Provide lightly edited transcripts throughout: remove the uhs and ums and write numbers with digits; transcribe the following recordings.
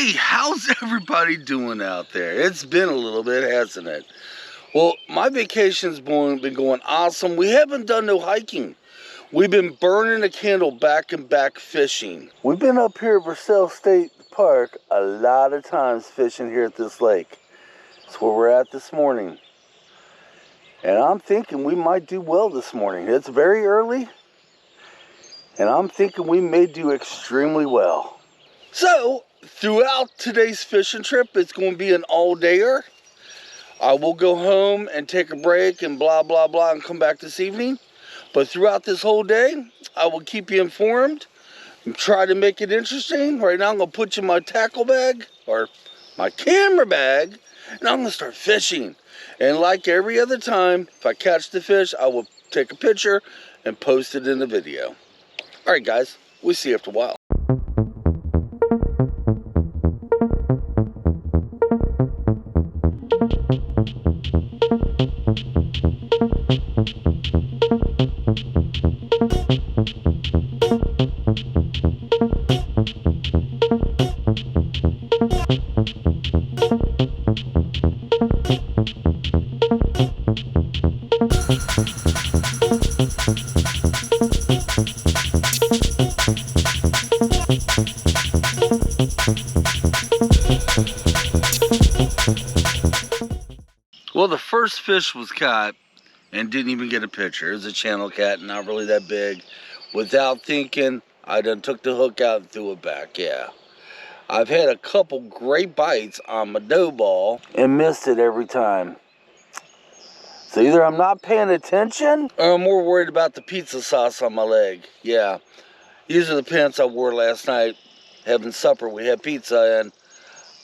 Hey, how's everybody doing out there? It's been a little bit, hasn't it? Well, my vacation's been going awesome. We haven't done no hiking. We've been burning a candle back and back fishing. We've been up here at Versailles State Park a lot of times fishing here at this lake. That's where we're at this morning. And I'm thinking we might do well this morning. It's very early, and I'm thinking we may do extremely well. So, throughout today's fishing trip, it's going to be an all-dayer. I will go home and take a break and blah, blah, blah, and come back this evening. But throughout this whole day, I will keep you informed and try to make it interesting. Right now, I'm going to put you in my tackle bag, or my camera bag, and I'm going to start fishing. And like every other time, if I catch the fish, I will take a picture and post it in the video. All right, guys, we'll see you after a while. Well, the first fish was caught and didn't even get a picture. It was a channel cat, not really that big. Without thinking, I done took the hook out and threw it back, yeah. I've had a couple great bites on my dough ball and missed it every time. So either I'm not paying attention or I'm more worried about the pizza sauce on my leg. Yeah, these are the pants I wore last night having supper. We had pizza and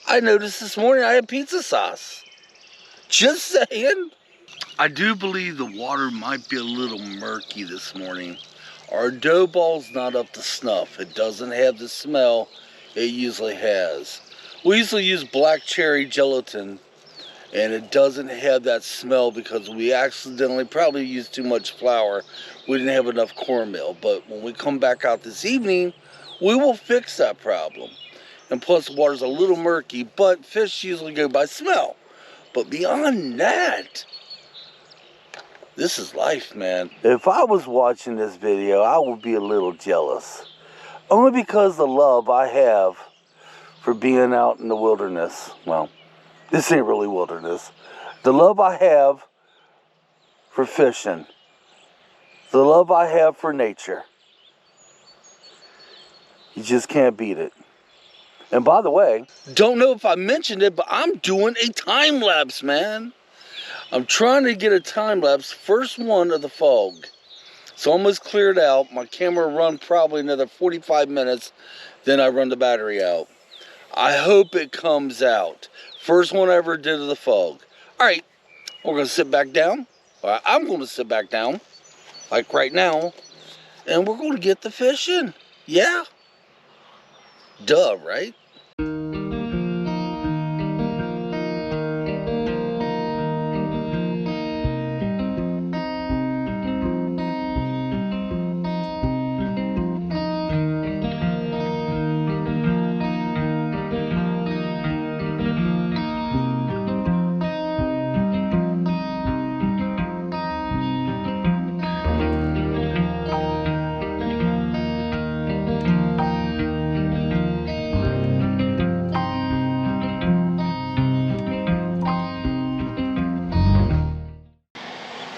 I noticed this morning I had pizza sauce. Just saying. I do believe the water might be a little murky this morning. Our dough ball's not up to snuff. It doesn't have the smell it usually has. We usually use black cherry gelatin, and it doesn't have that smell because we accidentally probably used too much flour. We didn't have enough cornmeal. But when we come back out this evening, we will fix that problem. And plus, the water's a little murky, but fish usually go by smell. But beyond that, this is life, man. If I was watching this video, I would be a little jealous. Only because the love I have for being out in the wilderness. Well, this ain't really wilderness. The love I have for fishing. The love I have for nature. You just can't beat it. And by the way, don't know if I mentioned it, but I'm doing a time lapse, man. I'm trying to get a time lapse, first one of the fog. It's almost cleared out. My camera run probably another 45 minutes, then I run the battery out. I hope it comes out. First one I ever did of the fog. All right, we're gonna sit back down. I'm gonna sit back down, like right now, and we're gonna get the fishing. Yeah. Duh, right?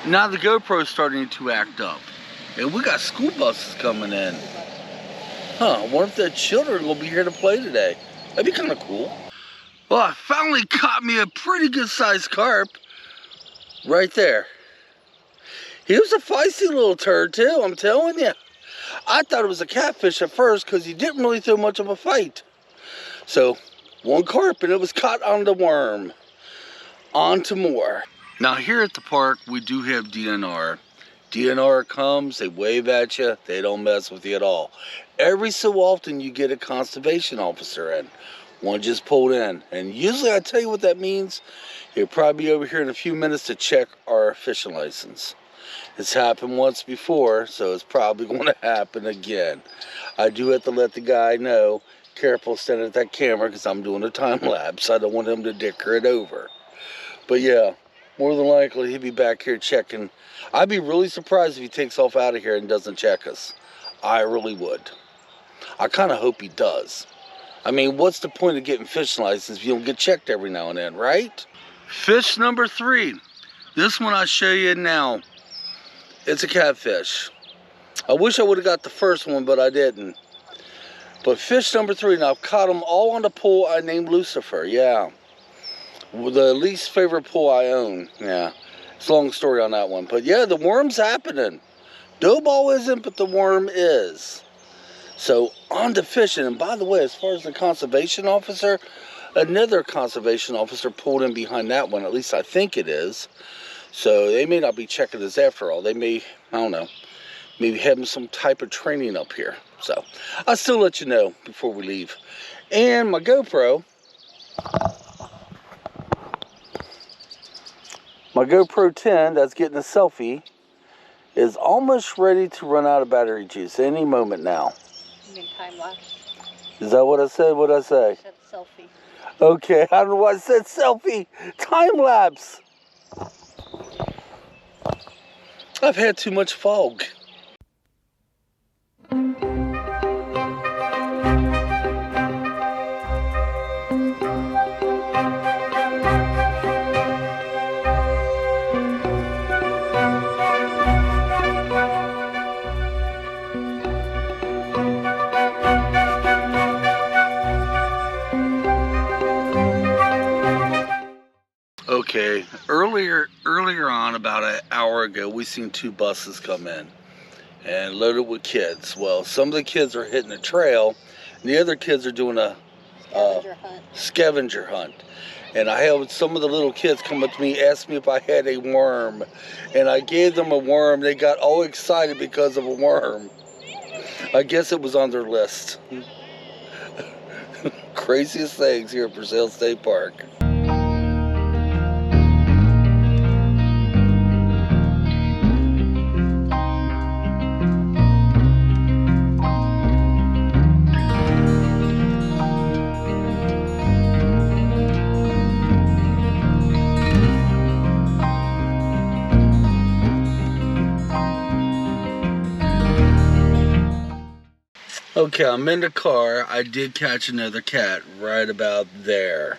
Now the GoPro is starting to act up. And we got school buses coming in. Huh, I wonder if the children will be here to play today. That'd be kind of cool. Well, I finally caught me a pretty good sized carp. Right there. He was a feisty little turd too, I'm telling you. I thought it was a catfish at first because he didn't really throw much of a fight. So, one carp and it was caught on the worm. On to more. Now here at the park, we do have DNR. DNR comes, they wave at you, they don't mess with you at all. Every so often you get a conservation officer in. One just pulled in. And usually I tell you what that means. He'll probably be over here in a few minutes to check our fishing license. It's happened once before, so it's probably going to happen again. I do have to let the guy know careful standing at that camera because I'm doing a time lapse. I don't want him to dicker it over. But yeah, more than likely he'll be back here checking. I'd be really surprised if he takes off out of here and doesn't check us. I really would. I kind of hope he does. I mean, what's the point of getting fishing license if you don't get checked every now and then, right? Fish number 3. This one I show you now. It's a catfish. I wish I would have got the first one, but I didn't. But fish number 3, and I've caught them all on the pool I named Lucifer, yeah. The least favorite pool I own, yeah. It's a long story on that one. But yeah, the worm's happening. Dough ball isn't, but the worm is. So, on to fishing. And by the way, as far as the conservation officer, another conservation officer pulled in behind that one. At least I think it is. So, they may not be checking us after all. They may, I don't know, maybe having some type of training up here. So, I'll still let you know before we leave. And my GoPro. My GoPro 10, that's getting a selfie, is almost ready to run out of battery juice any moment now. You mean time lapse? Is that what I said? What did I say? I said selfie. Okay, I don't know why I said selfie. Time lapse. I've had too much fog. Okay, earlier on, about an hour ago, we seen 2 buses come in and loaded with kids. Well, some of the kids are hitting the trail, and the other kids are doing a scavenger hunt. And I had some of the little kids come up to me, ask me if I had a worm, and I gave them a worm. They got all excited because of a worm. I guess it was on their list. Craziest things here at Versailles State Park. Okay, I'm in the car. I did catch another cat right about there.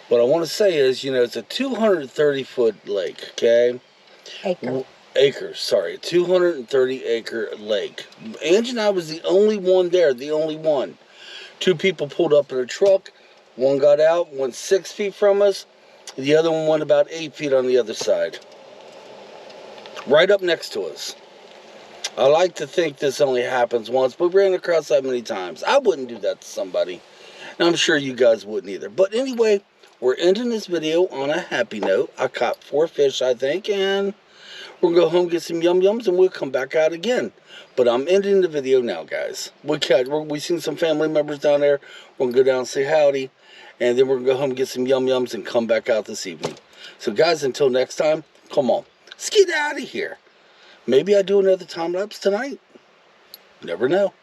What I want to say is, you know, it's a 230-foot lake, okay? Acres, sorry. 230-acre lake. Angie and I was the only one there, the only one. 2 people pulled up in a truck. One got out, went 6 feet from us. The other one went about 8 feet on the other side. Right up next to us. I like to think this only happens once, but we ran across that many times. I wouldn't do that to somebody. And I'm sure you guys wouldn't either. But anyway, we're ending this video on a happy note. I caught 4 fish, I think, and we'll go home, get some yum-yums, and we'll come back out again. But I'm ending the video now, guys. We seen some family members down there. We're going to go down and say howdy, and then we're going to go home, get some yum-yums, and come back out this evening. So, guys, until next time, come on. Let's get out of here. Maybe I do another time lapse tonight. Never know.